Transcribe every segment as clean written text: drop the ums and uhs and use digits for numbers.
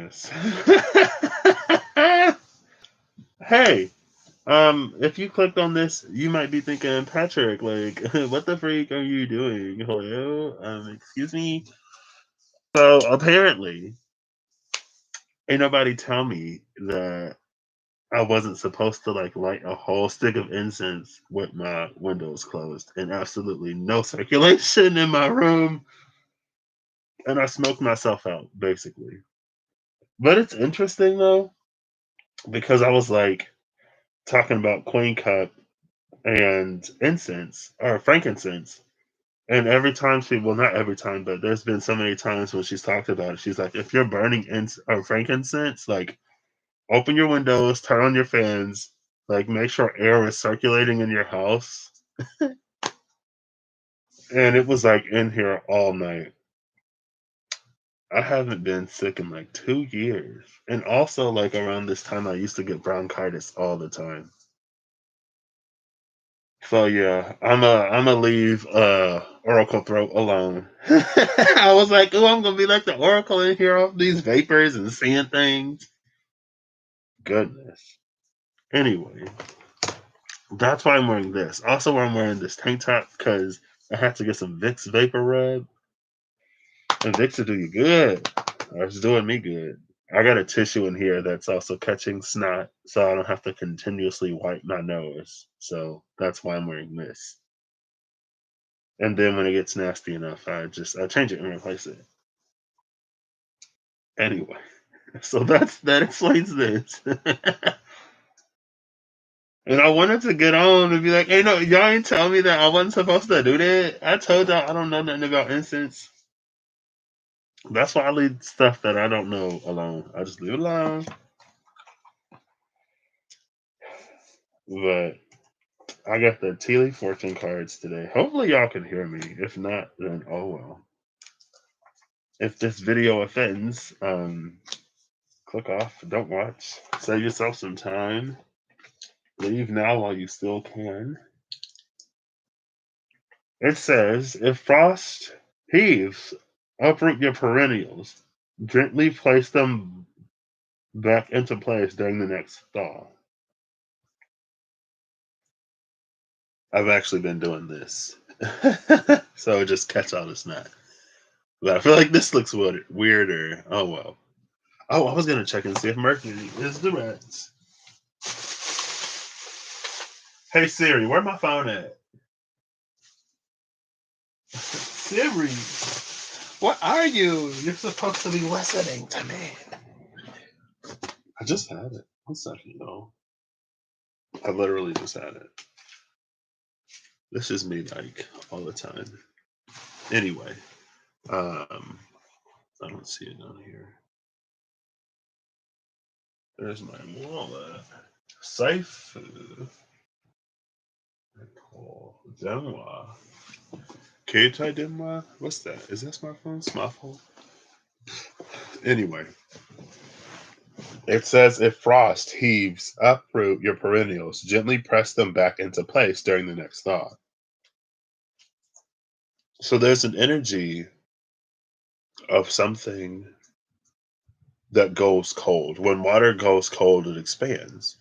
goodness. Hey, if you clicked on this, you might be thinking, Patrick, like, what the freak are you doing? Hello? Excuse me? So apparently, ain't nobody tell me that I wasn't supposed to like light a whole stick of incense with my windows closed and absolutely no circulation in my room. And I smoked myself out, basically. But it's interesting though, because I was like talking about Queen Cup and incense or frankincense. And every time well, not every time, but there's been so many times when she's talked about it. She's like, if you're burning or frankincense, like open your windows, turn on your fans, like make sure air is circulating in your house. And it was like in here all night. I haven't been sick in like 2 years. And also, like around this time, I used to get bronchitis all the time. So yeah, I'm a leave Oracle Throat alone. I was like, oh, I'm gonna be like the Oracle and hear all these vapors and seeing things. Goodness. Anyway, that's why I'm wearing this. Also, why I'm wearing this tank top because I had to get some Vicks Vapor Rub, and Vicks will do you good. Or it's doing me good. I got a tissue in here that's also catching snot, so I don't have to continuously wipe my nose. So that's why I'm wearing this. And then when it gets nasty enough, I change it and replace it. Anyway, so that explains this. And I wanted to get on and be like, hey, no, y'all ain't tell me that I wasn't supposed to do that. I told y'all I don't know nothing about incense. That's why I leave stuff that I don't know alone. I just leave it alone. But I got the Tea Leaf Fortune cards today. Hopefully y'all can hear me. If not, then oh well. If this video offends, click off. Don't watch. Save yourself some time. Leave now while you still can. It says, if frost heaves, uproot your perennials. Gently place them back into place during the next thaw. I've actually been doing this. So just catch all the snot. But I feel like this looks weirder. Oh well. Oh, I was gonna check and see if Mercury is direct. Hey Siri, where my phone at? Siri, what are you? You're supposed to be listening to me. I just had it. 1 second, though. I literally just had it. This is me like all the time. Anyway, I don't see it on here. There's my wallet. Safe. Denwa. Keitai Denwa? What's that? Is that smartphone? Smartphone? Anyway, it says if frost heaves, uproot your perennials, gently press them back into place during the next thaw. So there's an energy of something that goes cold. When water goes cold, it expands.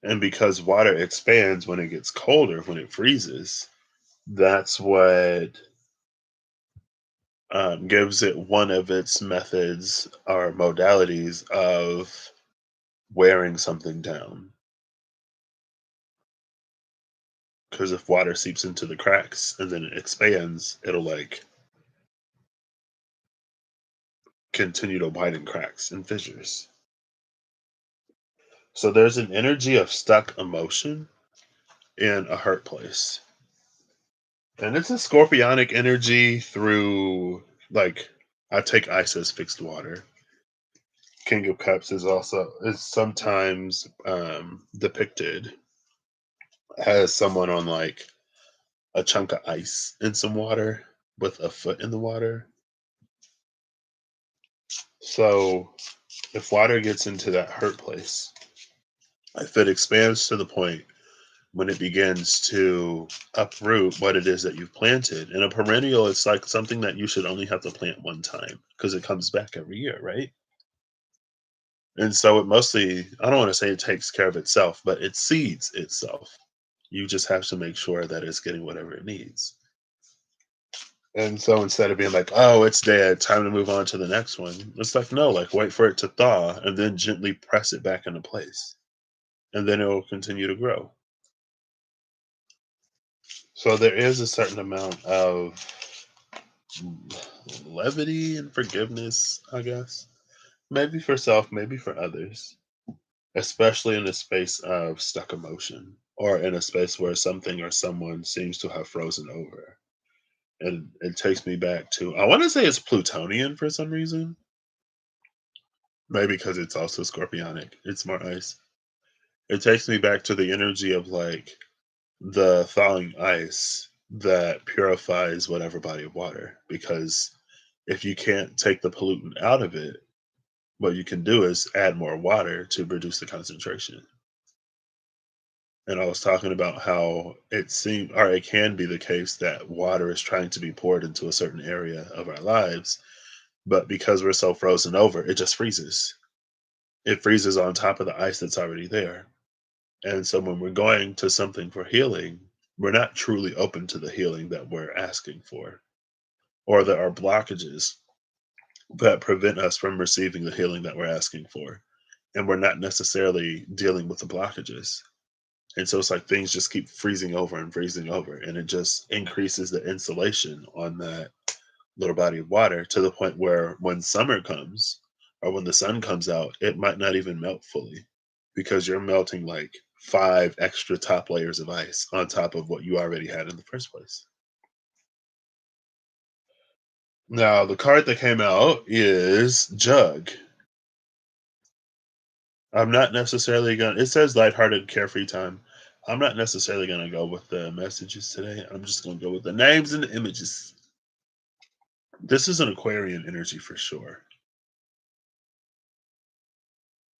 And because water expands when it gets colder, when it freezes, that's what gives it one of its methods or modalities of wearing something down. Because if water seeps into the cracks and then it expands, it'll like continue to widen cracks and fissures. So there's an energy of stuck emotion in a hurt place. And it's a scorpionic energy through, like, I take ice as fixed water. King of Cups is sometimes depicted as someone on like a chunk of ice in some water with a foot in the water. So if water gets into that hurt place, if it expands to the point when it begins to uproot what it is that you've planted, and a perennial is like something that you should only have to plant one time because it comes back every year, right? And so it mostly, I don't want to say it takes care of itself, but it seeds itself. You just have to make sure that it's getting whatever it needs. And so instead of being like, oh, it's dead, time to move on to the next one, it's like, no, like wait for it to thaw and then gently press it back into place. And then it will continue to grow. So there is a certain amount of levity and forgiveness, I guess. Maybe for self, maybe for others, especially in a space of stuck emotion or in a space where something or someone seems to have frozen over. And it takes me back to, I want to say it's Plutonian for some reason. Maybe because it's also scorpionic. It's more ice. It takes me back to the energy of like the thawing ice that purifies whatever body of water. Because if you can't take the pollutant out of it, what you can do is add more water to reduce the concentration. And I was talking about how it seemed, or it can be the case that water is trying to be poured into a certain area of our lives, but because we're so frozen over, it just freezes. It freezes on top of the ice that's already there. And so when we're going to something for healing, we're not truly open to the healing that we're asking for, or there are blockages that prevent us from receiving the healing that we're asking for. And we're not necessarily dealing with the blockages. And so it's like things just keep freezing over and freezing over, and it just increases the insulation on that little body of water to the point where when summer comes or when the sun comes out, it might not even melt fully because you're melting like five extra top layers of ice on top of what you already had in the first place. Now, the card that came out is Jug. I'm not necessarily gonna, it says lighthearted, carefree time. I'm not necessarily gonna go with the messages today. I'm just gonna go with the names and the images. This is an Aquarian energy for sure.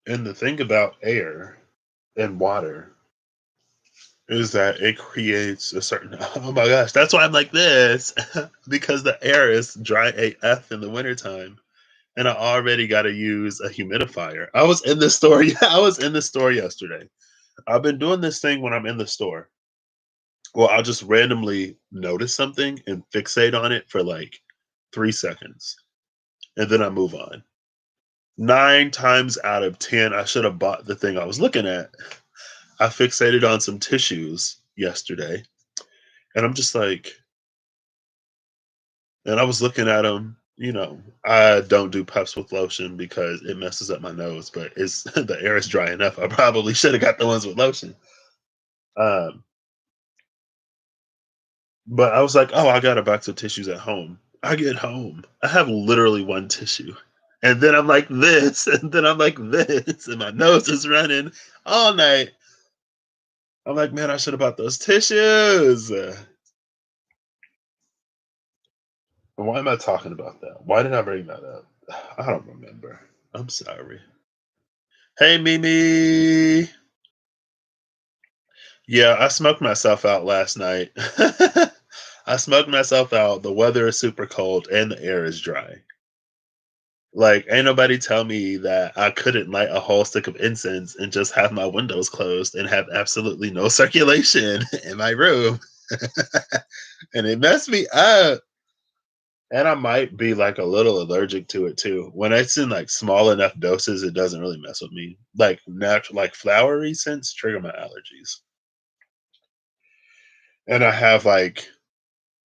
And the thing about air and water is that it creates a certain, oh my gosh, that's why I'm like this. Because the air is dry AF in the wintertime. And I already gotta use a humidifier. I was in the store. Yeah, I was in the store yesterday. I've been doing this thing when I'm in the store. Well, I'll just randomly notice something and fixate on it for like 3 seconds. And then I move on. 9 times out of 10, I should have bought the thing I was looking at. I fixated on some tissues yesterday, and I'm just like, and I was looking at them. I don't do puffs with lotion because it messes up my nose, but it's the air is dry enough. I probably should have got the ones with lotion. Um, but I was like, oh, I got a box of tissues at home. I get home, I have literally one tissue. And then I'm like this, and then I'm like this, and my nose is running all night. I'm like, man, I should have bought those tissues. Why am I talking about that? Why did I bring that up? I don't remember. I'm sorry. Hey, Mimi. Yeah, I smoked myself out last night. I smoked myself out. The weather is super cold and the air is dry. Like, ain't nobody tell me that I couldn't light a whole stick of incense and just have my windows closed and have absolutely no circulation in my room. And it messed me up. And I might be like a little allergic to it too. When it's in like small enough doses, it doesn't really mess with me. Like natural, like flowery scents trigger my allergies. And I have like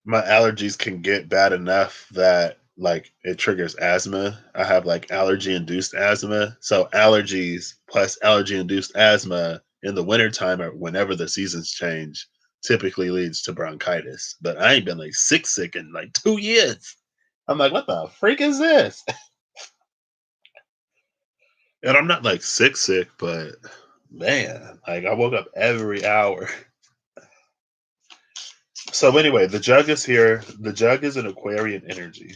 my allergies can get bad enough that like it triggers asthma. I have like allergy induced asthma. So allergies plus allergy induced asthma in the wintertime or whenever the seasons change typically leads to bronchitis. But I ain't been like sick in like 2 years. I'm like, what the freak is this? And I'm not like sick, but man, like I woke up every hour. So anyway, the jug is here. The jug is an Aquarian energy.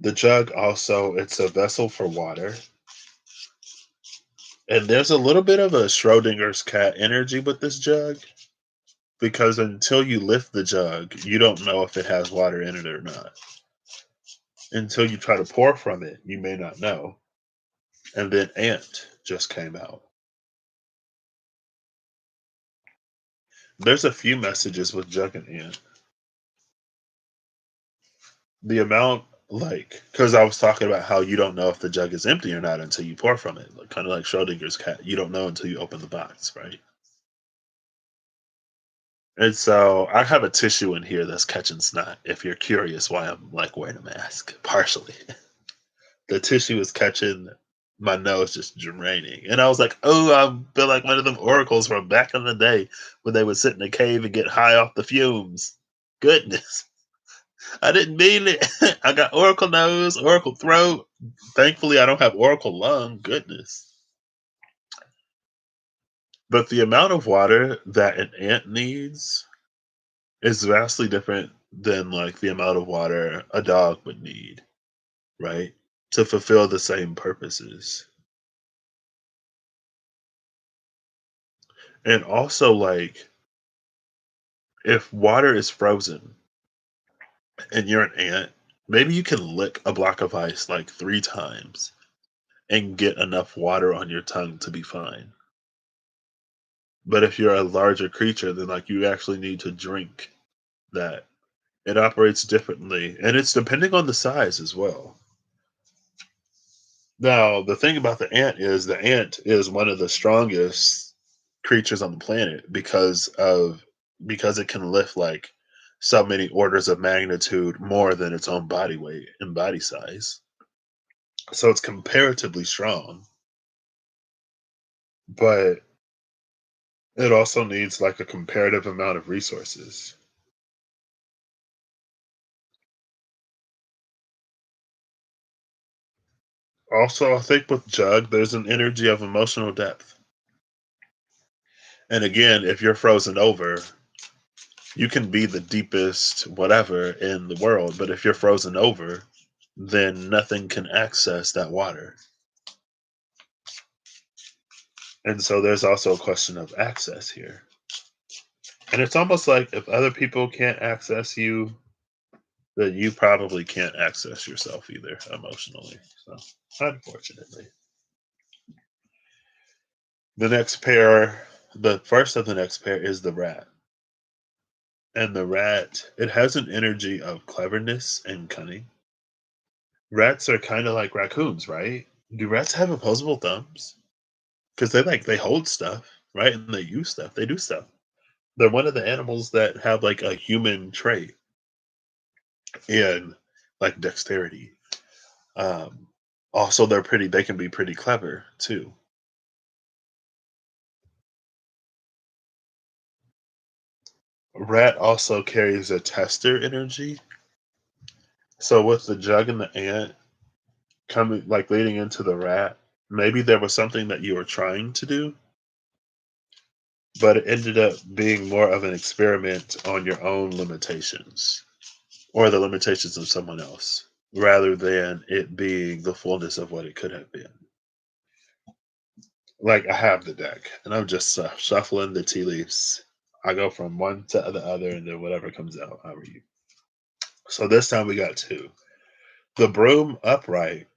The jug also, it's a vessel for water. And there's a little bit of a Schrodinger's cat energy with this jug because until you lift the jug, you don't know if it has water in it or not. Until you try to pour from it, you may not know. And then ant just came out. There's a few messages with jug and ant. The amount, like, because I was talking about how you don't know if the jug is empty or not until you pour from it, like, kind of like Schrodinger's cat. You don't know until you open the box, right? And so I have a tissue in here that's catching snot. If you're curious why I'm like wearing a mask, partially. The tissue is catching my nose just draining. And I was like, oh, I feel like one of them oracles from back in the day when they would sit in a cave and get high off the fumes. Goodness. I didn't mean it. I got oracle nose, oracle throat. Thankfully, I don't have oracle lung. Goodness. But the amount of water that an ant needs is vastly different than like the amount of water a dog would need, right? To fulfill the same purposes. And also, like, if water is frozen and you're an ant, maybe you can lick a block of ice like 3 times and get enough water on your tongue to be fine. But if you're a larger creature, then like you actually need to drink that. It operates differently, and it's depending on the size as well. Now, the thing about the ant is one of the strongest creatures on the planet because it can lift like so many orders of magnitude more than its own body weight and body size. So it's comparatively strong, but it also needs like a comparative amount of resources. Also, I think with Jug, there's an energy of emotional depth. And again, if you're frozen over, you can be the deepest whatever in the world, but if you're frozen over, then nothing can access that water. And so there's also a question of access here. And it's almost like if other people can't access you, then you probably can't access yourself either emotionally. So, unfortunately. The next pair, the first of the next pair is the rat. And the rat, it has an energy of cleverness and cunning. Rats are kind of like raccoons, right? Do rats have opposable thumbs? Because they hold stuff, right? And they use stuff. They do stuff. They're one of the animals that have like a human trait in like dexterity. Um, Also, they can be pretty clever too. Rat also carries a tester energy. So with the jug and the ant coming like leading into the rat, maybe there was something that you were trying to do, but it ended up being more of an experiment on your own limitations or the limitations of someone else rather than it being the fullness of what it could have been. Like I have the deck and I'm just shuffling the tea leaves. I go from one to the other and then whatever comes out, I read. So this time we got two: the broom upright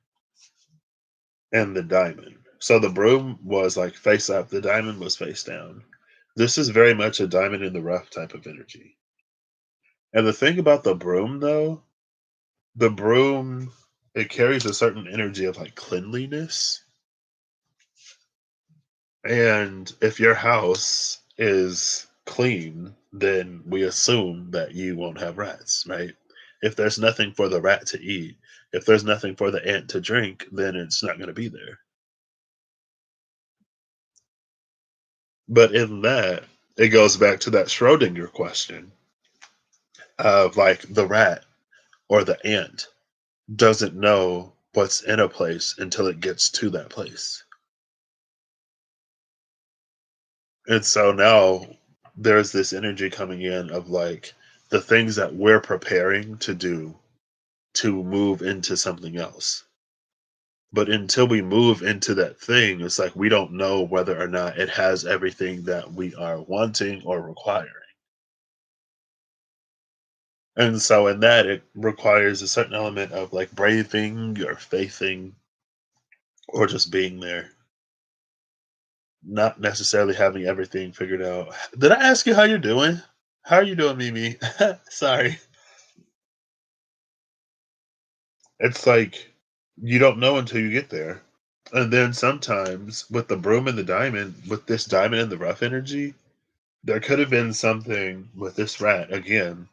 and the diamond. So the broom was like face up, the diamond was face down. This is very much a diamond in the rough type of energy. And the thing about the broom, though, the broom, it carries a certain energy of like cleanliness. And if your house is clean, then we assume that you won't have rats, right? If there's nothing for the rat to eat, if there's nothing for the ant to drink, then it's not going to be there. But in that, it goes back to that Schrodinger question of like the rat or the ant doesn't know what's in a place until it gets to that place. And so now there's this energy coming in of like the things that we're preparing to do to move into something else. But until we move into that thing, it's like we don't know whether or not it has everything that we are wanting or requiring. And so in that, it requires a certain element of like braving or faithing or just being there, not necessarily having everything figured out. Did I ask you how you're doing? How are you doing, Mimi? Sorry. It's like you don't know until you get there. And then sometimes with the broom and the diamond, with this diamond and the rough energy, there could have been something with this rat again.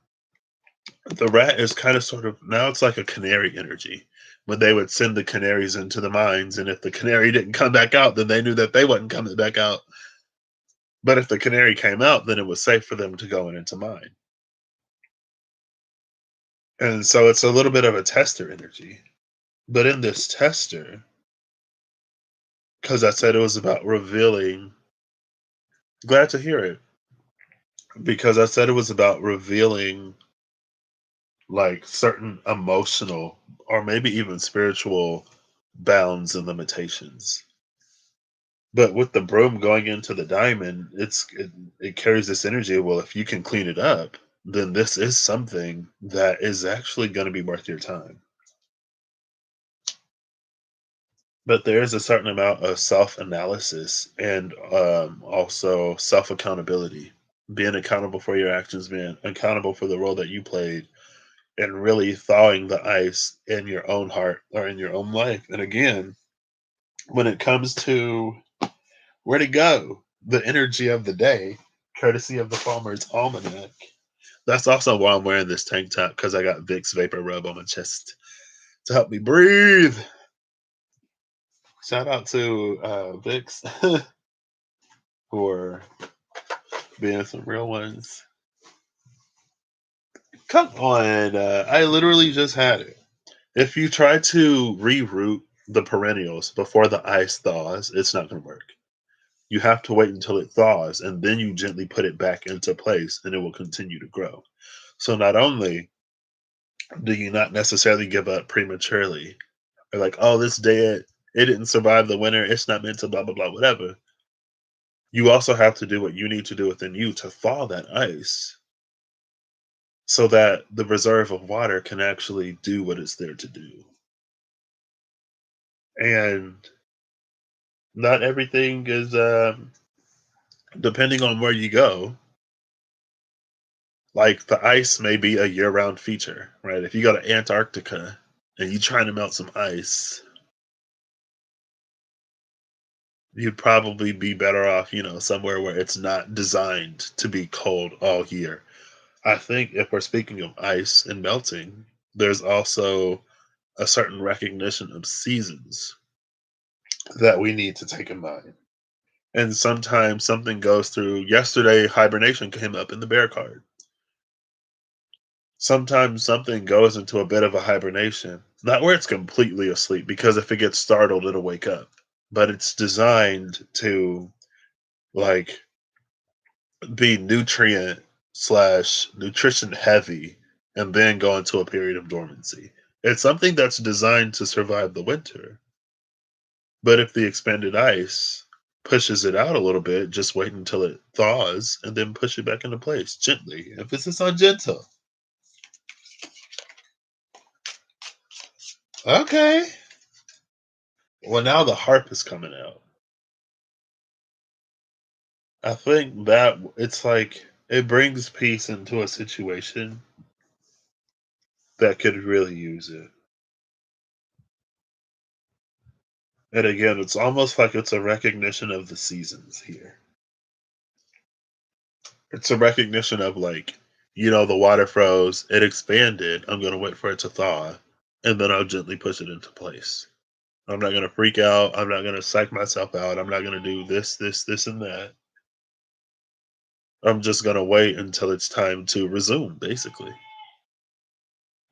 The rat is kind of sort of now it's like a canary energy. When they would send the canaries into the mines, and if the canary didn't come back out, then they knew that they wasn't coming back out. But if the canary came out, then it was safe for them to go in into mine. And so it's a little bit of a tester energy. But in this tester, because I said it was about revealing, glad to hear it. Because I said it was about revealing like certain emotional or maybe even spiritual bounds and limitations. But with the broom going into the diamond, it carries this energy. Well, if you can clean it up, then this is something that is actually going to be worth your time. But there is a certain amount of self analysis and also self accountability, being accountable for your actions, being accountable for the role that you played, and really thawing the ice in your own heart or in your own life. And again, when it comes to where to go, the energy of the day, courtesy of the Farmer's Almanac. That's also why I'm wearing this tank top because I got Vicks Vapor Rub on my chest to help me breathe. Shout out to Vicks for being some real ones. Come on, I literally just had it. If you try to reroot the perennials before the ice thaws, it's not going to work. You have to wait until it thaws and then you gently put it back into place and it will continue to grow. So not only do you not necessarily give up prematurely or like, oh, this dead, it didn't survive the winter, it's not meant to blah blah blah, whatever. You also have to do what you need to do within you to thaw that ice so that the reserve of water can actually do what it's there to do. And not everything is depending on where you go, like the ice may be a year-round feature, right? If you go to Antarctica and you trying to melt some ice, you'd probably be better off, somewhere where it's not designed to be cold all year. I think if we're speaking of ice and melting, there's also a certain recognition of seasons that we need to take in mind. And sometimes something goes through. Yesterday, hibernation came up in the bear card. Sometimes something goes into a bit of a hibernation, not where it's completely asleep, because if it gets startled, it'll wake up. But it's designed to like be nutrient slash nutrition heavy and then go into a period of dormancy. It's something that's designed to survive the winter. But if the expanded ice pushes it out a little bit, just wait until it thaws and then push it back into place gently. Emphasis on gentle. Okay. Well, now the harp is coming out. I think that it's like it brings peace into a situation that could really use it. And again, it's almost like it's a recognition of the seasons here. It's a recognition of like, the water froze, it expanded. I'm going to wait for it to thaw, and then I'll gently push it into place. I'm not going to freak out. I'm not going to psych myself out. I'm not going to do this, and that. I'm just going to wait until it's time to resume, basically.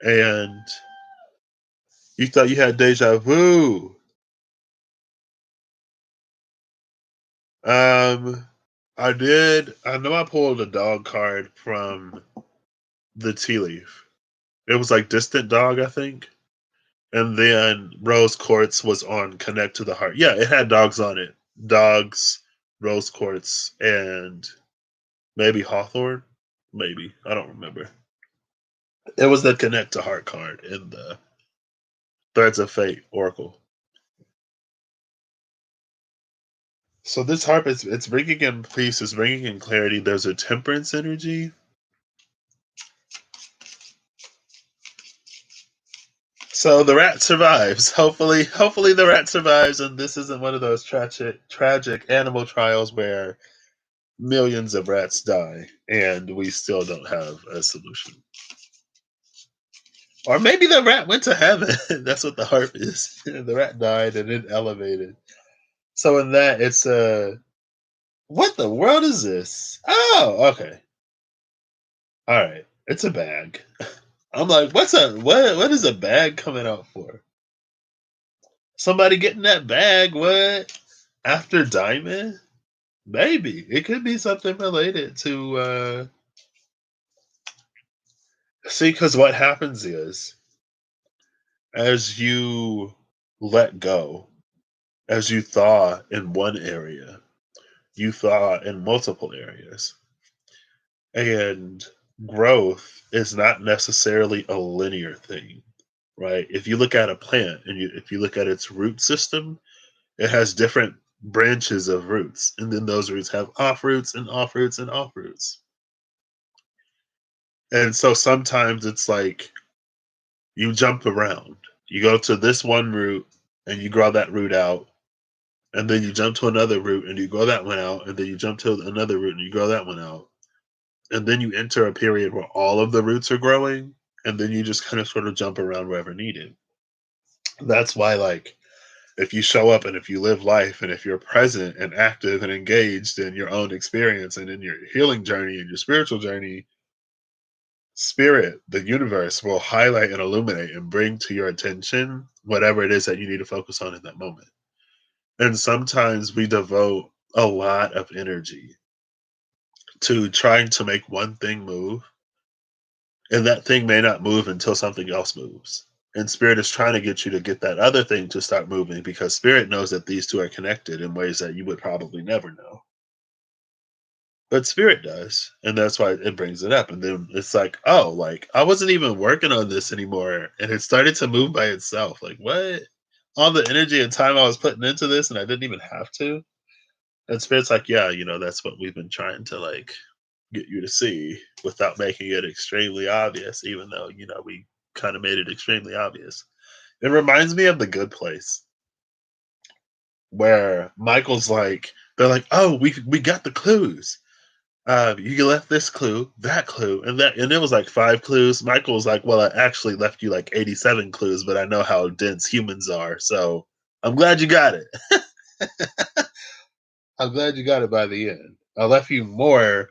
And you thought you had deja vu. Um, I did. I know I pulled a dog card from the tea leaf. It was like distant dog, I think. And then rose quartz was on connect to the heart. Yeah, it had dogs on it. Dogs, rose quartz, and maybe hawthorn. Maybe I don't remember. It was the connect to heart card in the Threads of Fate Oracle. So this harp is it's bringing in peace, it's bringing in clarity. There's a temperance energy. So the rat survives. Hopefully the rat survives, and this isn't one of those tragic animal trials where millions of rats die and we still don't have a solution. Or maybe the rat went to heaven. That's what the harp is. The rat died and it elevated. So in that, it's a what the world is this? Oh, okay, all right. It's a bag. I'm like, what's a what? What is a bag coming out for? Somebody getting that bag? What after diamond? Maybe it could be something related to see. Because what happens is as you let go, as you thaw in one area, you thaw in multiple areas. And growth is not necessarily a linear thing, right? If you look at a plant and if you look at its root system, it has different branches of roots. And then those roots have off roots and off roots and off roots. And so sometimes it's like you jump around. You go to this one root and you grow that root out. And then you jump to another root and you grow that one out. And then you jump to another root and you grow that one out. And then you enter a period where all of the roots are growing, and then you just kind of sort of jump around wherever needed. That's why, like, if you show up and if you live life and if you're present and active and engaged in your own experience and in your healing journey and your spiritual journey, spirit, the universe will highlight and illuminate and bring to your attention whatever it is that you need to focus on in that moment. And sometimes we devote a lot of energy to trying to make one thing move, and that thing may not move until something else moves. And spirit is trying to get you to get that other thing to start moving because spirit knows that these two are connected in ways that you would probably never know. But spirit does. And that's why it brings it up. And then it's like, oh, like I wasn't even working on this anymore. And it started to move by itself. Like, what? All the energy and time I was putting into this and I didn't even have to. And spirit's like, yeah, that's what we've been trying to like get you to see without making it extremely obvious, even though, we kind of made it extremely obvious. It reminds me of The Good Place, where Michael's like, they're like, oh, we got the clues. You left this clue, that clue, and that, and it was like 5 clues. Michael was like, well, I actually left you like 87 clues, but I know how dense humans are, so I'm glad you got it. I'm glad you got it by the end. I left you more.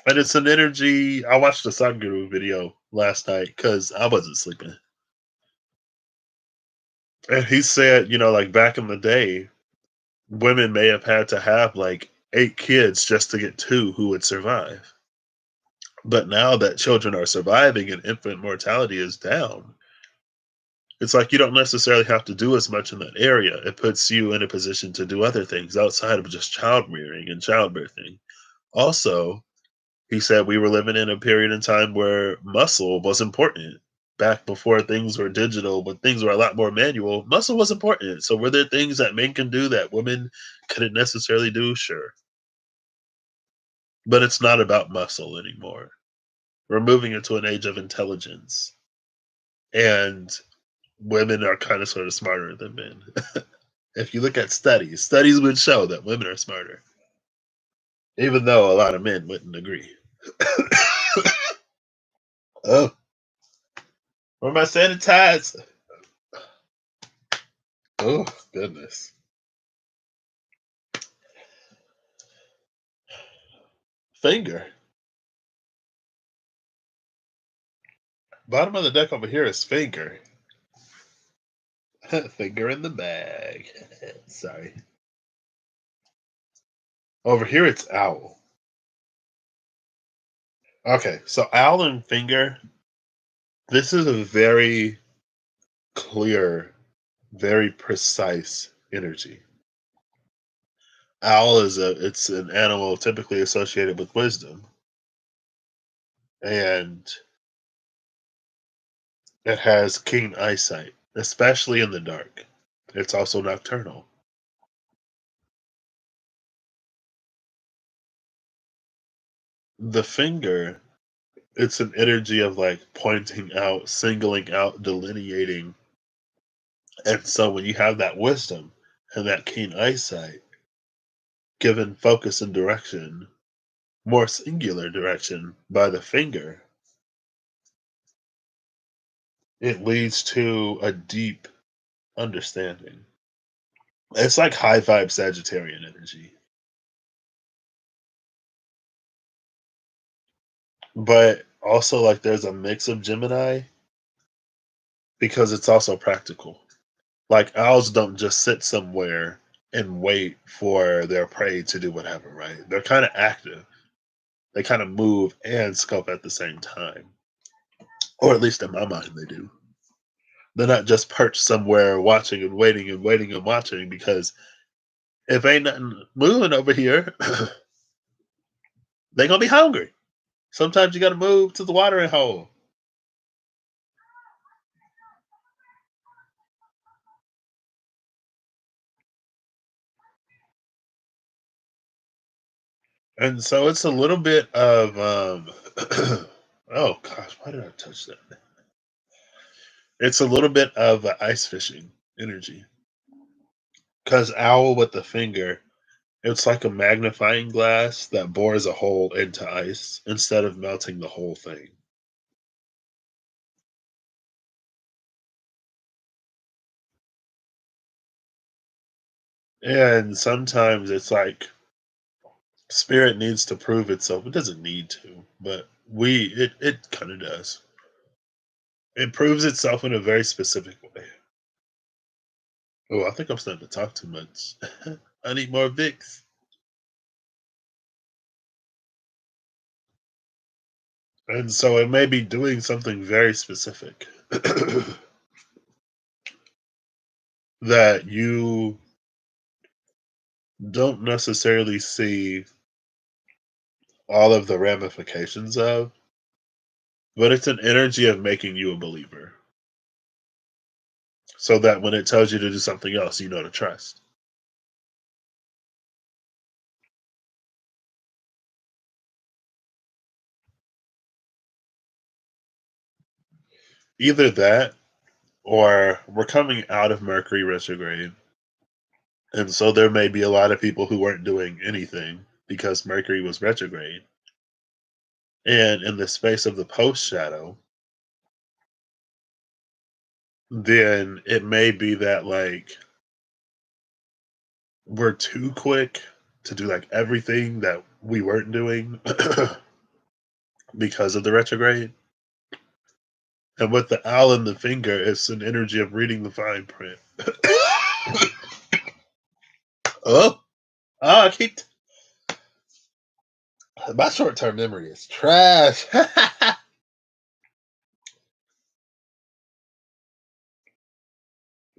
And it's an energy. I watched the Sadhguru video last night because I wasn't sleeping. And he said, like back in the day, women may have had to have like 8 kids just to get 2 who would survive. But now that children are surviving and infant mortality is down, it's like you don't necessarily have to do as much in that area. It puts you in a position to do other things outside of just child rearing and childbirthing. Also, he said we were living in a period in time where muscle was important. Back before things were digital, when things were a lot more manual, muscle was important. So were there things that men can do that women couldn't necessarily do? Sure. But it's not about muscle anymore. We're moving into an age of intelligence. And women are kind of sort of smarter than men. If you look at studies would show that women are smarter, even though a lot of men wouldn't agree. Oh, where my sanitizer? Oh, goodness. Finger. Bottom of the deck over here is finger. Finger in the bag. Sorry. Over here it's owl. Okay, so owl and finger. This is a very clear, very precise energy. Owl it's an animal typically associated with wisdom, and it has keen eyesight, especially in the dark. It's also nocturnal. The finger, it's an energy of like pointing out, singling out, delineating. And so when you have that wisdom and that keen eyesight, given focus and direction, more singular direction by the finger, it leads to a deep understanding. It's like high vibe Sagittarian energy, but also like there's a mix of Gemini because it's also practical. Like owls don't just sit somewhere and wait for their prey to do whatever, right? They're kind of active. They kind of move and scope at the same time, or at least in my mind, they do. They're not just perched somewhere watching and waiting and waiting and watching because if ain't nothing moving over here, they gonna be hungry. Sometimes you gotta move to the watering hole. And so it's a little bit of oh gosh, why did I touch that? It's a little bit of ice fishing energy. Because owl with the finger, it's like a magnifying glass that bores a hole into ice instead of melting the whole thing. And sometimes it's like spirit needs to prove itself. It doesn't need to, but it kind of does. It proves itself in a very specific way. Oh, I think I'm starting to talk too much. I need more Vicks. And so it may be doing something very specific that you don't necessarily see all of the ramifications of, but it's an energy of making you a believer. So that when it tells you to do something else, you know to trust. Either that or we're coming out of Mercury retrograde. And so there may be a lot of people who weren't doing anything because Mercury was retrograde. And in the space of the post shadow, then it may be that like we're too quick to do like everything that we weren't doing because of the retrograde. And with the owl and the finger, it's an energy of reading the fine print. Oh, I keep my short term memory is trash.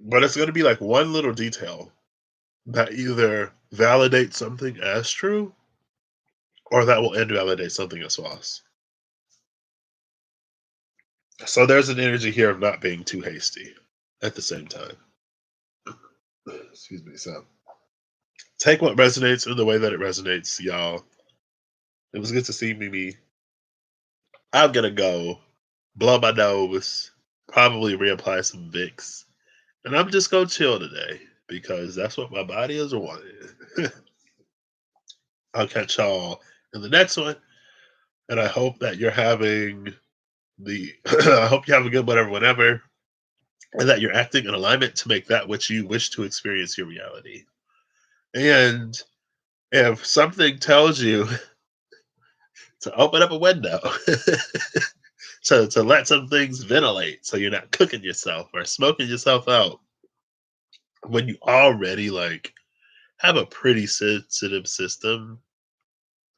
But it's going to be like one little detail that either validates something as true or that will invalidate something as false. So there's an energy here of not being too hasty at the same time. Excuse me. So take what resonates in the way that it resonates, y'all. It was good to see Mimi. I'm gonna go blow my nose, probably reapply some Vicks, and I'm just gonna chill today because that's what my body is wanting. I'll catch y'all in the next one, and I hope that you're having the. I hope you have a good whatever, whenever, and that you're acting in alignment to make that which you wish to experience your reality. And if something tells you to open up a window to let some things ventilate so you're not cooking yourself or smoking yourself out when you already like have a pretty sensitive system,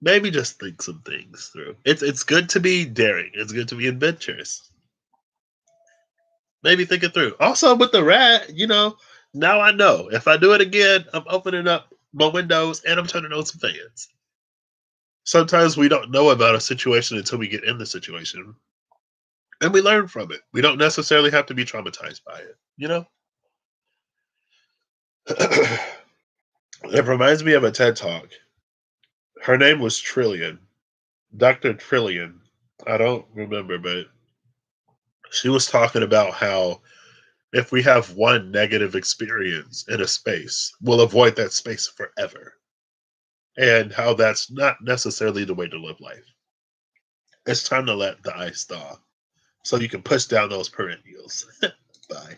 maybe just think some things through. It's good to be daring. It's good to be adventurous. Maybe think it through. Also with the rat, now I know if I do it again, I'm opening up my windows and I'm turning on some fans. Sometimes we don't know about a situation until we get in the situation and we learn from it. We don't necessarily have to be traumatized by it. It reminds me of a TED talk. Her name was Trillian, Dr. Trillian. I don't remember, but she was talking about how if we have one negative experience in a space, we'll avoid that space forever. And how that's not necessarily the way to live life. It's time to let the ice thaw so you can push down those perennials. Bye.